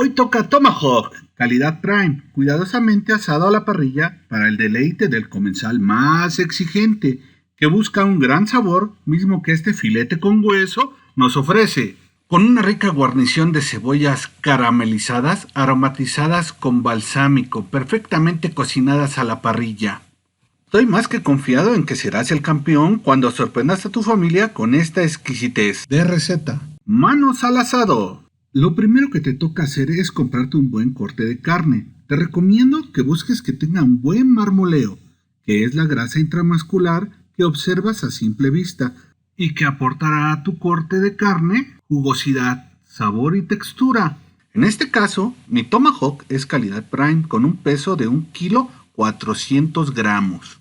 Hoy toca Tomahawk, calidad Prime, cuidadosamente asado a la parrilla para el deleite del comensal más exigente, que busca un gran sabor, mismo que este filete con hueso nos ofrece, con una rica guarnición de cebollas caramelizadas, aromatizadas con balsámico, perfectamente cocinadas a la parrilla. Estoy más que confiado en que serás el campeón cuando sorprendas a tu familia con esta exquisitez de receta. Manos al asado. Lo primero que te toca hacer es comprarte un buen corte de carne. Te recomiendo que busques que tenga un buen marmoleo, que es la grasa intramuscular que observas a simple vista y que aportará a tu corte de carne jugosidad, sabor y textura. En este caso, mi Tomahawk es calidad Prime con un peso de 1 kilo 400 gramos.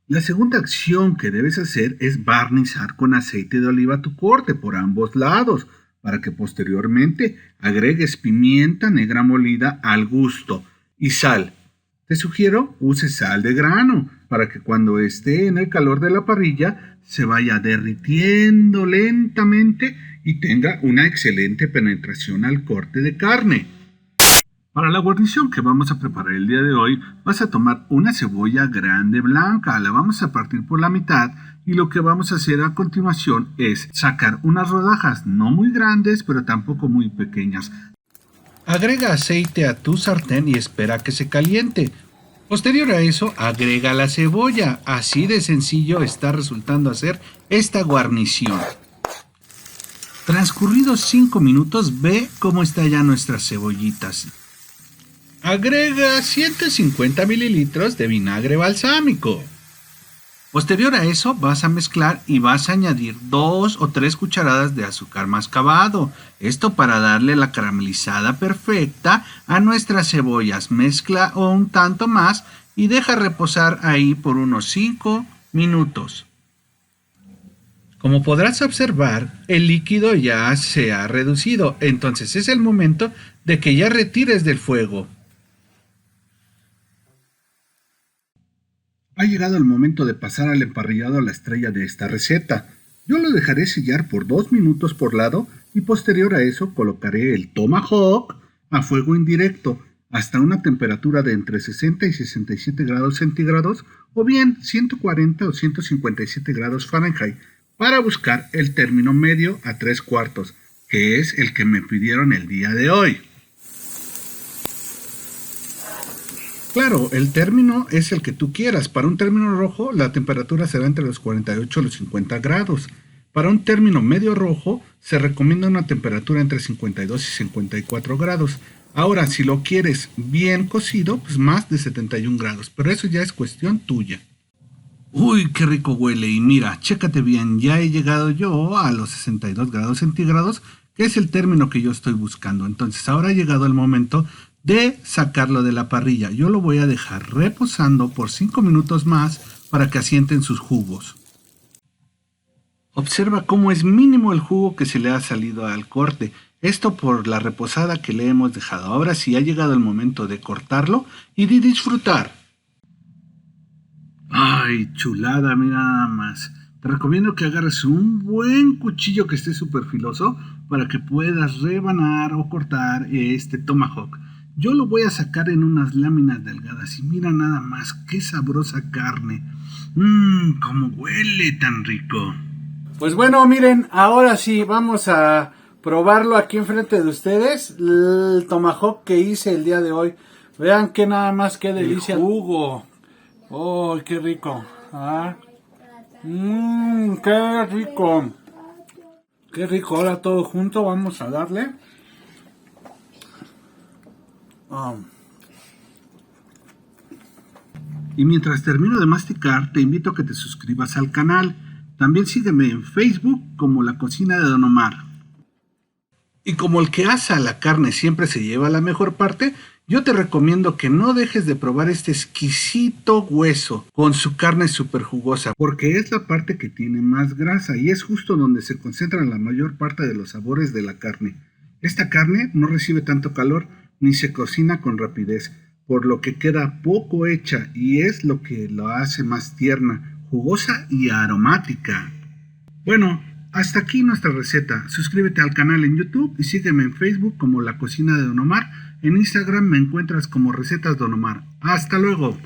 La segunda acción que debes hacer es barnizar con aceite de oliva tu corte por ambos lados, para que posteriormente agregues pimienta negra molida al gusto y sal. Te sugiero uses sal de grano, para que cuando esté en el calor de la parrilla se vaya derritiendo lentamente y tenga una excelente penetración al corte de carne. Para la guarnición que vamos a preparar el día de hoy, vas a tomar una cebolla grande blanca, la vamos a partir por la mitad y lo que vamos a hacer a continuación es sacar unas rodajas no muy grandes pero tampoco muy pequeñas. Agrega aceite a tu sartén y espera que se caliente. Posterior a eso, agrega la cebolla. Así de sencillo está resultando hacer esta guarnición. Transcurridos 5 minutos, ve cómo están ya nuestras cebollitas. Agrega 150 mililitros de vinagre balsámico. Posterior a eso vas a mezclar y vas a añadir 2 o 3 cucharadas de azúcar mascabado. Esto para darle la caramelizada perfecta a nuestras cebollas. Mezcla un tanto más y deja reposar ahí por unos 5 minutos. Como podrás observar, el líquido ya se ha reducido, entonces es el momento de que ya retires del fuego. Ha llegado el momento de pasar al emparrillado a la estrella de esta receta. Yo lo dejaré sellar por 2 minutos por lado y posterior a eso colocaré el Tomahawk a fuego indirecto hasta una temperatura de entre 60 y 67 grados centígrados o bien 140 o 157 grados Fahrenheit para buscar el término medio a 3/4, que es el que me pidieron el día de hoy. Claro, el término es el que tú quieras. Para un término rojo, la temperatura será entre los 48 y los 50 grados. Para un término medio rojo, se recomienda una temperatura entre 52 y 54 grados. Ahora, si lo quieres bien cocido, pues más de 71 grados. Pero eso ya es cuestión tuya. Uy, qué rico huele. Y mira, chécate bien, ya he llegado yo a los 62 grados centígrados, que es el término que yo estoy buscando. Entonces, ahora ha llegado el momento de sacarlo de la parrilla. Yo lo voy a dejar reposando por 5 minutos más para que asienten sus jugos. Observa cómo es mínimo el jugo que se le ha salido al corte. Esto por la reposada que le hemos dejado. Ahora sí ha llegado el momento de cortarlo y de disfrutar. Ay, chulada, mira nada más. Te recomiendo que agarres un buen cuchillo que esté súper filoso para que puedas rebanar o cortar este Tomahawk. Yo lo voy a sacar en unas láminas delgadas y mira nada más qué sabrosa carne. Cómo huele tan rico. Pues bueno, miren, ahora sí vamos a probarlo aquí enfrente de ustedes. El Tomahawk que hice el día de hoy. Vean que nada más qué delicia. El jugo. Oh, qué rico. Qué rico. Qué rico. Ahora todo junto vamos a darle. Y mientras termino de masticar, te invito a que te suscribas al canal. También sígueme en Facebook como La Cocina de Don Omar. Y como el que asa la carne siempre se lleva la mejor parte, yo te recomiendo que no dejes de probar este exquisito hueso con su carne súper jugosa, porque es la parte que tiene más grasa y es justo donde se concentran la mayor parte de los sabores de la carne. Esta carne no recibe tanto calor ni se cocina con rapidez, por lo que queda poco hecha y es lo que lo hace más tierna, jugosa y aromática. Bueno, Hasta aquí nuestra receta. Suscríbete al canal en YouTube y sígueme en Facebook como La Cocina de Don Omar. En Instagram me encuentras como Recetas Don Omar. ¡Hasta luego!